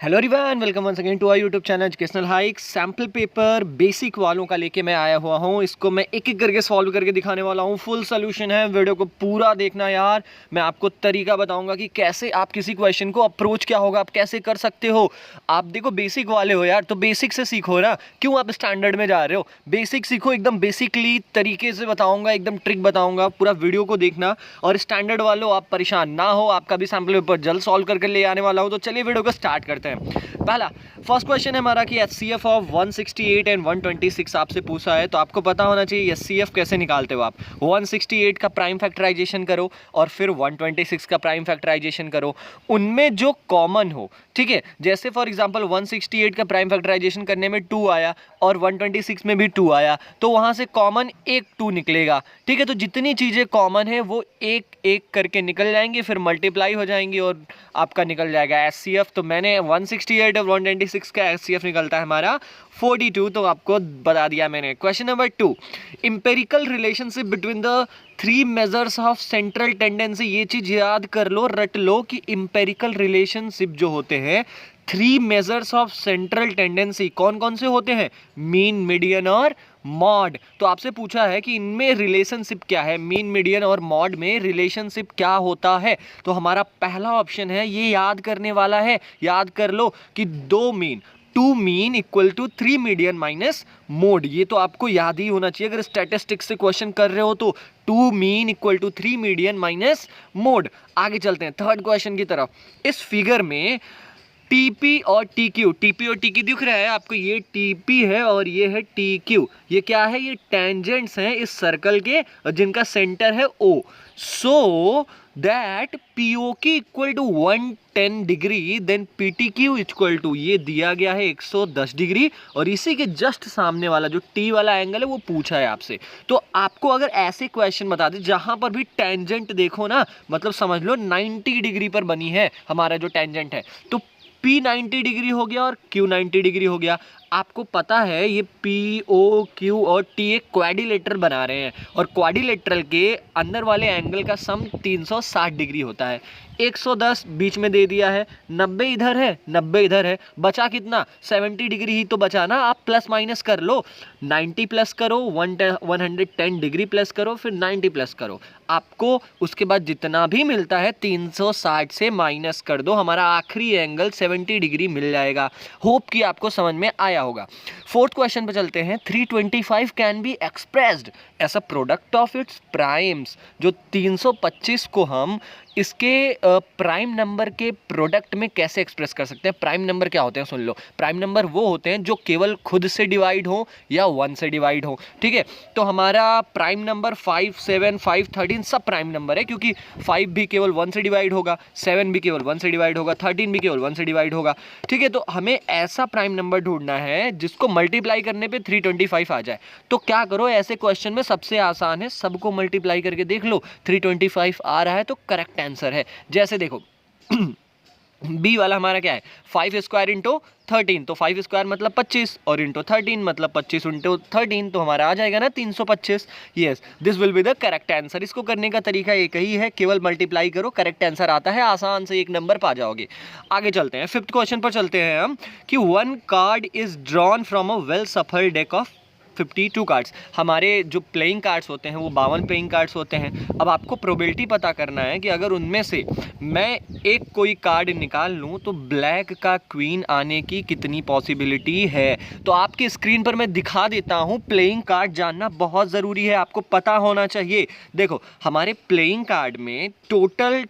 Hello everyone, welcome once again to our YouTube channel educational hike. Sample paper basic वालों का लेके मैं आया हुआ हूँ। इसको मैं एक एक करके सॉल्व करके दिखाने वाला हूँ। फुल सोल्यूशन है, वीडियो को पूरा देखना यार। मैं आपको तरीका बताऊंगा कि कैसे आप किसी क्वेश्चन को अप्रोच क्या होगा, आप कैसे कर सकते हो। आप देखो बेसिक वाले हो यार, तो बेसिक से सीखो ना, क्यों आप स्टैंडर्ड में जा रहे हो। बेसिक सीखो, एकदम बेसिकली तरीके से बताऊँगा, एकदम ट्रिक बताऊँगा। पूरा वीडियो को देखना। और स्टैंडर्ड वालों आप परेशान ना हो, आपका भी सैम्पल पेपर जल्द सॉल्व करके ले आने वाला हूँ। तो चलिए वीडियो को स्टार्ट करते हैं। पहला फर्स्ट क्वेश्चन है हमारा कि एचसीएफ ऑफ 168 एंड 126 आपसे पूछा है, तो आपको पता होना चाहिए एचसीएफ कैसे निकालते हो। आप 168 का प्राइम फैक्टराइजेशन करो और फिर 126 का प्राइम फैक्टराइजेशन करो, उनमें जो कॉमन हो। ठीक है, जैसे फॉर एग्जांपल 168 का प्राइम फैक्टराइजेशन करने में 2 आया और 126 में भी 2 आया, तो वहां से कॉमन एक 2 निकलेगा। ठीक है, तो जितनी चीजें कॉमन है वो एक एक करके निकल जाएंगी, फिर मल्टीप्लाई हो जाएंगी और आपका निकल जाएगा एचसीएफ। तो मैंने 168 और 126 का एचसीएफ निकलता है हमारा 42, तो आपको बता दिया मैंने। Question number 2, empirical relationship between the 3 measures of central tendency. ये चीज याद कर लो, रट लो कि इंपेरिकल रिलेशनशिप जो होते हैं 3 मेजर्स ऑफ सेंट्रल टेंडेंसी कौन कौन से होते हैं? मीन, मीडियन और मॉड। तो आपसे पूछा है कि इनमें रिलेशनशिप क्या है, मीन, मीडियन और मॉड में रिलेशनशिप क्या होता है। तो हमारा पहला ऑप्शन है, ये याद करने वाला है। याद कर लो कि 2 mean, 2 mean equal to 3 median minus mode. ये तो आपको याद ही होना चाहिए अगर स्टैटिस्टिक्स से क्वेश्चन कर रहे हो तो। 2 mean equal to 3 median minus mode. आगे चलते हैं थर्ड क्वेश्चन की तरफ। इस फिगर में टीपी और टीक्यू, टीपी और टीक्यू दिख रहा है आपको, ये टीपी है और ये है टीक्यू। ये क्या है? ये टेंजेंट्स हैं इस सर्कल के जिनका सेंटर है O. So that POQ equal to 110 degree, then PTQ equal to, ये दिया गया है 110 डिग्री। और इसी के जस्ट सामने वाला जो टी वाला एंगल है वो पूछा है आपसे। तो आपको अगर ऐसे क्वेश्चन बता दे जहां पर भी टेंजेंट देखो ना, मतलब समझ लो 90 डिग्री पर बनी है हमारा जो टेंजेंट है, तो P 90 डिग्री हो गया और Q 90 डिग्री हो गया। आपको पता है ये P, O, Q और T एक क्वाड्रिलेटरल बना रहे हैं और क्वाड्रिलेटरल के अंदर वाले एंगल का सम 360 डिग्री होता है। 110 बीच में दे दिया है, 90 इधर है, 90 इधर है, बचा कितना? 70 डिग्री ही तो बचा ना। आप प्लस माइनस कर लो, 90 प्लस करो, 110 डिग्री प्लस करो, फिर 90 प्लस करो, आपको उसके बाद जितना भी मिलता है 360 से माइनस कर दो, हमारा आखिरी एंगल 70 डिग्री मिल जाएगा। होप कि आपको समझ में आया होगा। फोर्थ क्वेश्चन पे चलते हैं। 325 can be expressed as a product of its primes. जो 325 को हम इसके प्राइम नंबर के प्रोडक्ट में कैसे एक्सप्रेस कर सकते हैं? प्राइम नंबर क्या होते हैं सुन लो। प्राइम नंबर वो होते हैं जो केवल खुद से डिवाइड हो या 1 से डिवाइड हो। ठीक है, तो हमारा प्राइम नंबर 5, 7, 5, 13 सब प्राइम नंबर है, क्योंकि 5 भी केवल 1 से डिवाइड होगा, 7 भी केवल 1 से डिवाइड होगा, 13 भी केवल 1 से डिवाइड होगा। ठीक है, तो हमें ऐसा प्राइम नंबर ढूंढना है जिसको मल्टीप्लाई करने पे 325 आ जाए। तो क्या करो, ऐसे क्वेश्चन में सबसे आसान है, सबको मल्टीप्लाई करके देख लो, 325 आ रहा है तो करेक्ट आंसर है। जैसे देखो बी वाला हमारा क्या है? 5 स्क्वायर इंटू 13, तो 5 स्क्वायर मतलब 25 और इंटू 13 मतलब 25 इंटू 13, तो हमारा आ जाएगा ना 325। Yes, this will be the correct answer. इसको करने का तरीका एक ही है, केवल मल्टीप्लाई करो, करेक्ट आंसर आता है, आसान से एक नंबर पा जाओगे। आगे चलते हैं, फिफ्थ क्वेश्चन पर चलते हैं हम कि 1 card is drawn from a well सफल डेक ऑफ 52 कार्ड्स। हमारे जो प्लेइंग कार्ड्स होते हैं वो 52 प्लेइंग कार्ड्स होते हैं। अब आपको प्रोबेबिलिटी पता करना है कि अगर उनमें से मैं एक कोई कार्ड निकाल लूं तो ब्लैक का क्वीन आने की कितनी पॉसिबिलिटी है। तो आपके स्क्रीन पर मैं दिखा देता हूं, प्लेइंग कार्ड जानना बहुत ज़रूरी है, आपको पता होना चाहिए। देखो हमारे प्लेइंग कार्ड में टोटल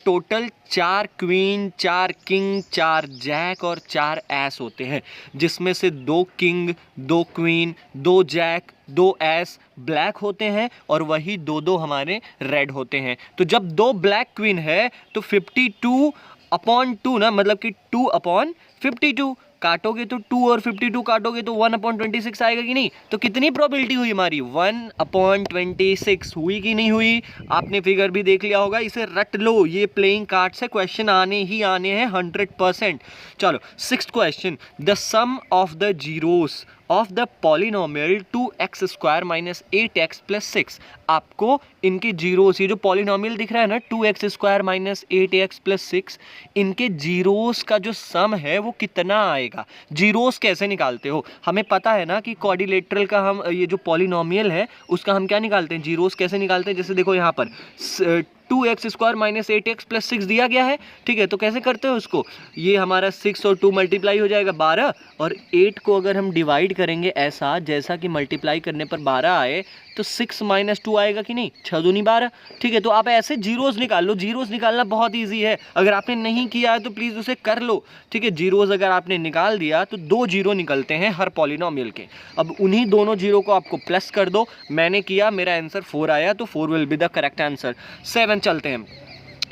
4 क्वीन, 4 किंग, 4 जैक और 4 एस होते हैं, जिसमें से 2 king, 2 queen, 2 jack, 2 ace black होते हैं और वही 2 हमारे रेड होते हैं। तो जब 2 ब्लैक क्वीन है तो 52/2 ना, मतलब कि 2/52 काटोगे तो 2 और 52 काटोगे तो 1/26 आएगा कि नहीं। तो कितनी प्रोबेबिलिटी हुई हमारी? 1/26 हुई कि नहीं हुई? आपने फिगर भी देख लिया होगा, इसे रट लो, ये प्लेइंग कार्ड से क्वेश्चन आने ही आने हैं 100%। चलो sixth question, the sum of the zeros of the polynomial 2x² minus 8x plus 6। आपको इनके जीरोस, ये जो पॉलिनोमियल दिख रहा है ना 2x² माइनस 8x प्लस 6, इनके जीरोस का जो सम है वो कितना आएगा। जीरोस कैसे निकालते हो, हमें पता है ना कि क्वाड्रिलेटरल का हम ये जो पॉलिनोमियल है उसका हम क्या निकालते हैं, जीरोस कैसे निकालते हैं। जैसे देखो यहाँ पर 2x² माइनस 8x प्लस 6 दिया गया है, ठीक है। तो कैसे करते हो उसको, ये हमारा 6 और 2 मल्टीप्लाई हो जाएगा 12, और 8 को अगर हम डिवाइड करेंगे ऐसा जैसा कि मल्टीप्लाई करने पर 12 आए, तो 6 माइनस 2 आएगा कि नहीं, 6 दूनी 12, ठीक है। तो आप ऐसे जीरोस निकाल लो, जीरोस निकालना बहुत ईजी है। अगर आपने नहीं किया है तो प्लीज़ उसे कर लो, ठीक है। जीरोस अगर आपने निकाल दिया तो 2 जीरो निकलते हैं हर पॉलिनोमियल के। अब उन्हीं दोनों जीरो को आपको प्लस कर दो, मैंने किया, मेरा आंसर 4 आया, तो 4 will be the correct answer. 7 चलते हैं।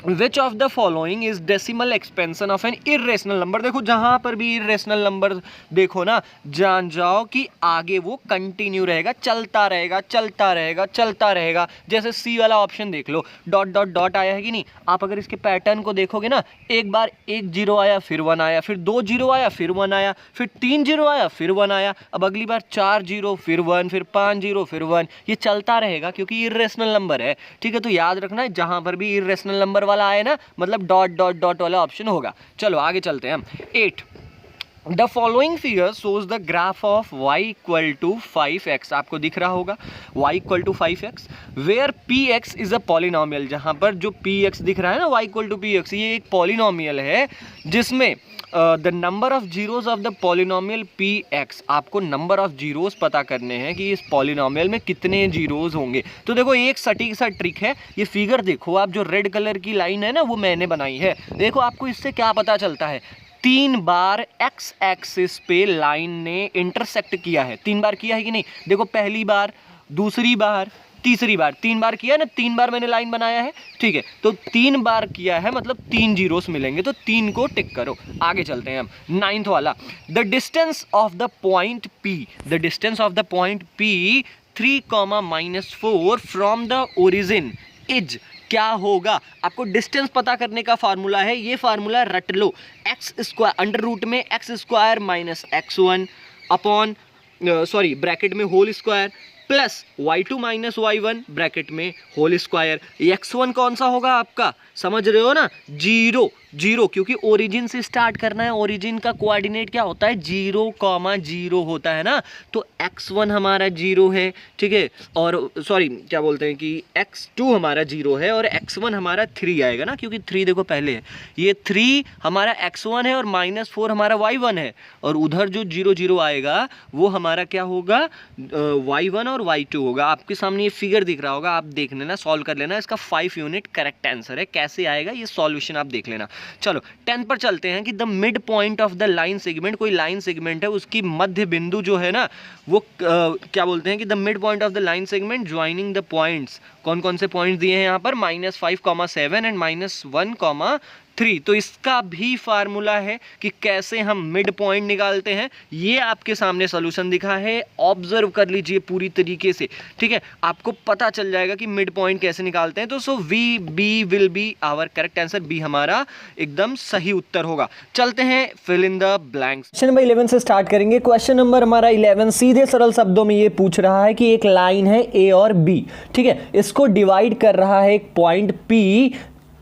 Which of the following is decimal expansion of an irrational number। देखो जहां पर भी irrational number देखो ना, जान जाओ कि आगे वो कंटिन्यू रहेगा, चलता रहेगा चलता रहेगा चलता रहेगा। जैसे सी वाला ऑप्शन देख लो, डॉट डॉट डॉट आया है कि नहीं। आप अगर इसके पैटर्न को देखोगे ना, एक बार 1 जीरो आया, फिर 1 आया, फिर 2 जीरो आया, फिर 1 आया, फिर 3 जीरो आया, फिर 1 आया, अब अगली बार 4 जीरो, फिर 1, फिर 5 जीरो, फिर 1। ये चलता रहेगा क्योंकि इर्रेशनल नंबर है, ठीक है। तो याद रखना है जहां पर भी इर्रेशनल नंबर वाला आए ना, मतलब डॉट डॉट डॉट वाला ऑप्शन होगा। चलो आगे चलते हैं हम। 8 the following figure shows the graph of y equal to 5x। आपको दिख रहा होगा y equal to 5x, where px is a polynomial. जहां पर जो px दिख रहा है ना, y इक्वल टू px, ये एक पॉलिनोमियल है जिसमें the number of zeros of the polynomial px। आपको नंबर ऑफ जीरोज पता करने हैं कि इस पॉलिनोमियल में कितने जीरोज होंगे। तो देखो एक सटीक सा ट्रिक है, ये फिगर देखो आप, जो रेड कलर की लाइन है ना वो मैंने बनाई है। देखो आपको इससे क्या पता चलता है, 3 बार एक्स एक्सिस पे लाइन ने इंटरसेक्ट किया है। 3 बार किया है कि नहीं, देखो पहली बार, दूसरी बार, तीसरी बार, 3 बार किया ना, 3 बार मैंने लाइन बनाया है, ठीक है। तो 3 बार किया है मतलब 3 जीरोस मिलेंगे, तो 3 को टिक करो। आगे चलते हैं हम। 9th वाला, the distance of the point P, the distance of the point P 3, -4 from the origin is. क्या होगा, आपको डिस्टेंस पता करने का फार्मूला है, ये फार्मूला रट लो। x² अंडर रूट में x² minus x1 upon bracket में whole square plus y2 minus y1 bracket में होल स्क्वायर। x1 कौन सा होगा आपका, समझ रहे हो ना, 0 0, क्योंकि ओरिजिन से स्टार्ट करना है। ओरिजिन का कोऑर्डिनेट क्या होता है, 0, होता है ना। तो x1 हमारा 0 है, ठीक है, और क्या बोलते हैं कि x2 हमारा 0 है और x1 हमारा 3 आएगा ना, क्योंकि 3 देखो पहले है। ये 3 हमारा x1 है और -4 हमारा y1 है, और उधर जो 0 0 आएगा वो हमारा क्या होगा, y1 और y2 होगा। आपके सामने ये फिगर दिख रहा होगा, आप देख लेना, सॉल्व कर लेना। इसका 5 यूनिट करेक्ट आंसर है। कैसे आएगा ये सॉल्यूशन आप देख लेना। चलो 10 पर चलते हैं कि the mid point of the line segment. कोई लाइन सेगमेंट है, उसकी मध्य बिंदु जो है ना वो क्या बोलते हैं कि the mid point of the line segment joining the points. कौन कौन से पॉइंट्स दिए हैं यहाँ पर, -5,7 एंड -1,3। तो इसका भी फार्मूला है कि कैसे हम मिड पॉइंट निकालते हैं, ये आपके सामने सॉल्यूशन दिखा है। ऑब्जर्व कर लीजिए पूरी तरीके से, ठीक है, आपको पता चल जाएगा कि मिड पॉइंट कैसे निकालते हैं। तो so B will be our correct answer, B हमारा एकदम सही उत्तर होगा। चलते हैं fill in the blanks. Question number 11 से स्टार्ट करेंगे। क्वेश्चन नंबर हमारा 11 सीधे सरल शब्दों में ये पूछ रहा है कि एक लाइन है ए और बी, ठीक है, इसको डिवाइड कर रहा है एक पॉइंट पी।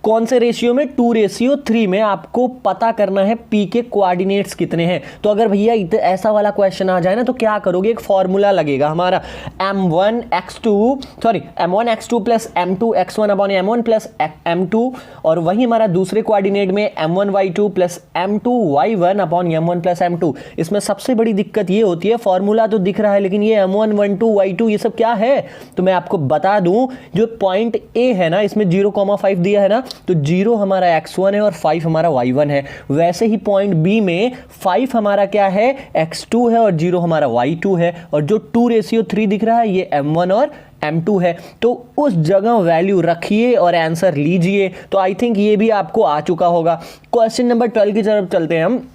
कौन से रेशियो में, 2:3 में। आपको पता करना है पी के कोऑर्डिनेट्स कितने हैं। तो अगर भैया ऐसा वाला क्वेश्चन आ जाए ना, तो क्या करोगे, एक फॉर्मूला लगेगा हमारा m1 x2 plus m2 x1 upon m1 plus m2, और वही हमारा दूसरे कोऑर्डिनेट में m1 y2 plus m2 y1 upon m1 plus m2। इसमें सबसे बड़ी दिक्कत ये होती है, फॉर्मूला तो दिख रहा है लेकिन ये m1 1 2 y2 ये सब क्या है। तो मैं आपको बता दूं, जो पॉइंट ए है ना, इसमें 0,5 दिया है ना, तो 0 हमारा x1 है और 5 हमारा y1 है। वैसे ही पॉइंट बी में 5 हमारा क्या है, x2 है और 0 हमारा y2 है, और जो 2:3 दिख रहा है ये m1 और m2 है। तो उस जगह वैल्यू रखिए और आंसर लीजिए। तो आई थिंक ये भी आपको आ चुका होगा। क्वेश्चन नंबर 12 की तरफ चलते हैं हम।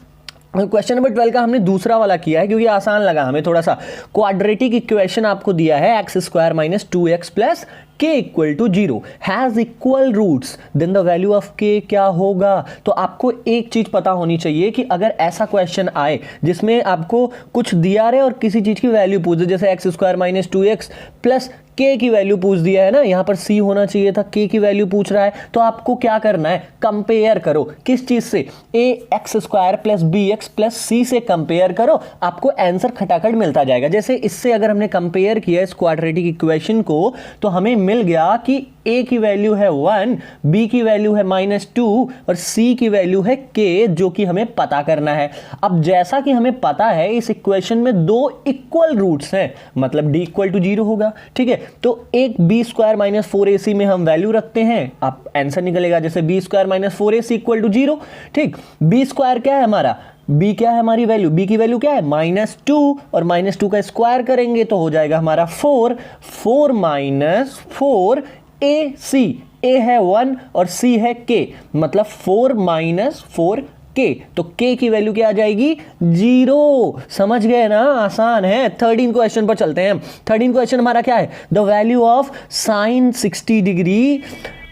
क्वेश्चन नंबर 12 का हमने दूसरा वाला किया है क्योंकि आसान लगा हमें थोड़ा सा। क्वाड्रेटिक इक्वेशन आपको दिया है x square minus 2x plus k equal to 0 has equal roots, then the value of k क्या होगा। तो आपको एक चीज पता होनी चाहिए कि अगर ऐसा क्वेश्चन आए जिसमें आपको कुछ दिया रहे और किसी चीज की वैल्यू पूछ दे, जैसे x square minus 2x plus k की वैल्यू पूछ दिया है ना, यहां पर c होना चाहिए था, k की वैल्यू पूछ रहा है, तो आपको क्या करना है, कंपेयर करो। किस चीज से, a x square plus b x plus c से कंपेयर करो, आपको आंसर खटाखट मिलता जाएगा। जैसे इससे अगर हमने कंपेयर किया इस क्वाड्रेटिक इक्वेशन को तो हमें मिल गया कि a की वैल्यू है 1, b की वैल्यू है -2 और c की वैल्यू है k, जो कि हमें पता करना है। अब जैसा कि हमें पता है इस इक्वेशन में दो इक्वल रूट्स हैं, मतलब d इक्वल टू 0 होगा, ठीक है। तो एक b स्क्वायर माइनस 4ac में हम वैल्यू रखते हैं, आप आंसर निकलेगा जैसे b square minus 4ac equal to 0, ठीक। b स्क्वायर क्या है हमारा, b क्या है हमारी वैल्यू, b की वैल्यू क्या है -2 और -2 का स्क्वायर करेंगे तो हो जाएगा हमारा 4 माइनस 4 ac, a है 1 और c है k, मतलब 4 माइनस 4 k, तो k की वैल्यू क्या आ जाएगी 0। समझ गए ना, आसान है। 13 क्वेश्चन पर चलते हैं। 13 क्वेश्चन हमारा क्या है, the value of sine 60 degree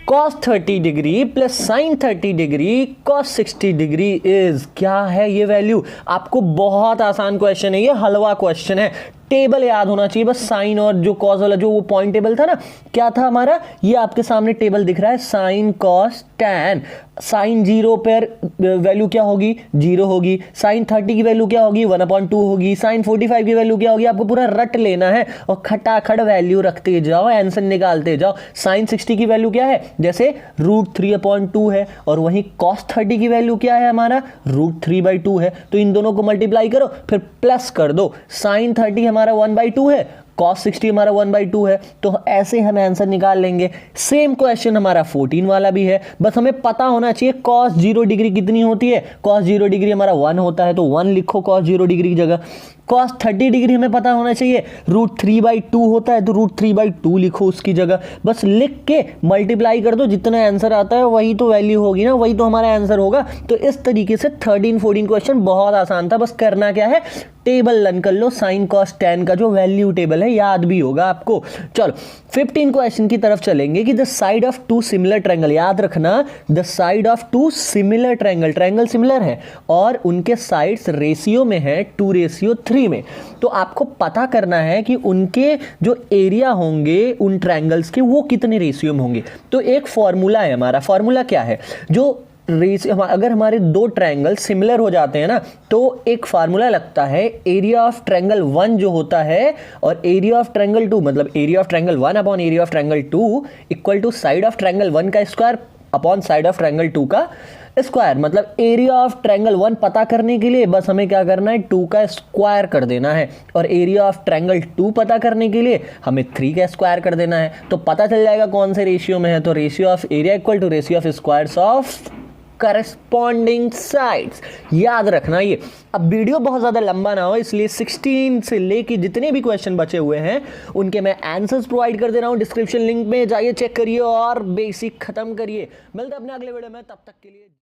cos 30 degree plus sign 30 degree cos 60 degree is, क्या है ये वैल्यू। आपको बहुत आसान क्वेश्चन है, ये हलवा क्वेश्चन है। टेबल याद होना चाहिए बस, साइन और जो कॉस वाला जो वो पॉइंट टेबल था ना, क्या था हमारा, ये आपके सामने टेबल दिख रहा है, साइन कॉस टैन। साइन 0 पर वैल्यू क्या होगी 0 होगी, साइन 30 की वैल्यू क्या होगी 1/2 होगी, साइन 45 की वैल्यू क्या होगी, आपको पूरा रट लेना है और खटाखट वैल्यू रखते जाओ, आंसर निकालते जाओ। साइन 60 की वैल्यू क्या है, जैसे √3/2 है, और वहीं कॉस 30 की वैल्यू क्या है हमारा √3/2 है, तो इन दोनों को मल्टीप्लाई करो फिर प्लस कर दो। साइन 30 हमारा 1/2 है, cos 60 हमारा 1/2 है, तो ऐसे हम आंसर निकाल लेंगे। सेम क्वेश्चन हमारा 14 वाला भी है, बस हमें पता होना चाहिए cos 0 डिग्री कितनी होती है। cos 0 डिग्री हमारा 1 होता है, तो 1 लिखो cos 0 डिग्री की जगह। cos 30 डिग्री हमें पता होना चाहिए, √3/2 होता है, तो √3/2 लिखो उसकी जगह। बस लिख के मल्टीप्लाई कर दो, जितना आंसर आता है वही तो वैल्यू होगी ना, वही तो हमारा आंसर होगा। तो इस तरीके से 13 14 क्वेश्चन बहुत आसान था, बस करना क्या है, टेबल लर्न कर लो, साइन कॉस टैन का जो वैल्यू टेबल है याद भी होगा आपको। चलो 15 क्वेश्चन की तरफ चलेंगे कि the side of two similar triangle, याद रखना the side of two similar triangle, triangle similar है और उनके साइड्स रेशियो में है 2:3 में। तो आपको पता करना है कि उनके जो एरिया होंगे उन ट्रायंगल्स के वो कितने रेशियो में होंगे। तो एक फॉर्मूला है हमारा, फॉर्मूला क्या है, जो अगर हमारे दो ट्रायंगल सिमिलर हो जाते हैं ना, तो एक फार्मूला लगता है एरिया ऑफ ट्रायंगल 1 जो होता है और एरिया ऑफ ट्रायंगल 2, मतलब area of triangle 1 upon area of triangle 2 equal to side of triangle 1 का square upon side of triangle 2 का स्क्वायर। मतलब एरिया ऑफ ट्रायंगल 1 पता करने के लिए बस हमें क्या करना है, 2 का स्क्वायर कर देना है, और एरिया ऑफ ट्रायंगल 2 पता करने के लिए हमें 3 का स्क्वायर कर देना है। तो पता चल जाएगा कौन से रेशियो में है, तो ratio of area equal to ratio of squares of corresponding sides. याद रखना ये। अब वीडियो बहुत ज़्यादा लंबा ना हो, इसलिए 16 से लेके जितने भी क्वेश्चन बचे हुए हैं उनके मैं आंसर्स प्रोवाइड कर दे रहा हूँ। डिस्क्रिप्शन लिंक में जाइए, चेक करिए और बेसिक खत्म करिए। मिलते हैं अपने अगले वीडियो में, तब तक के लिए।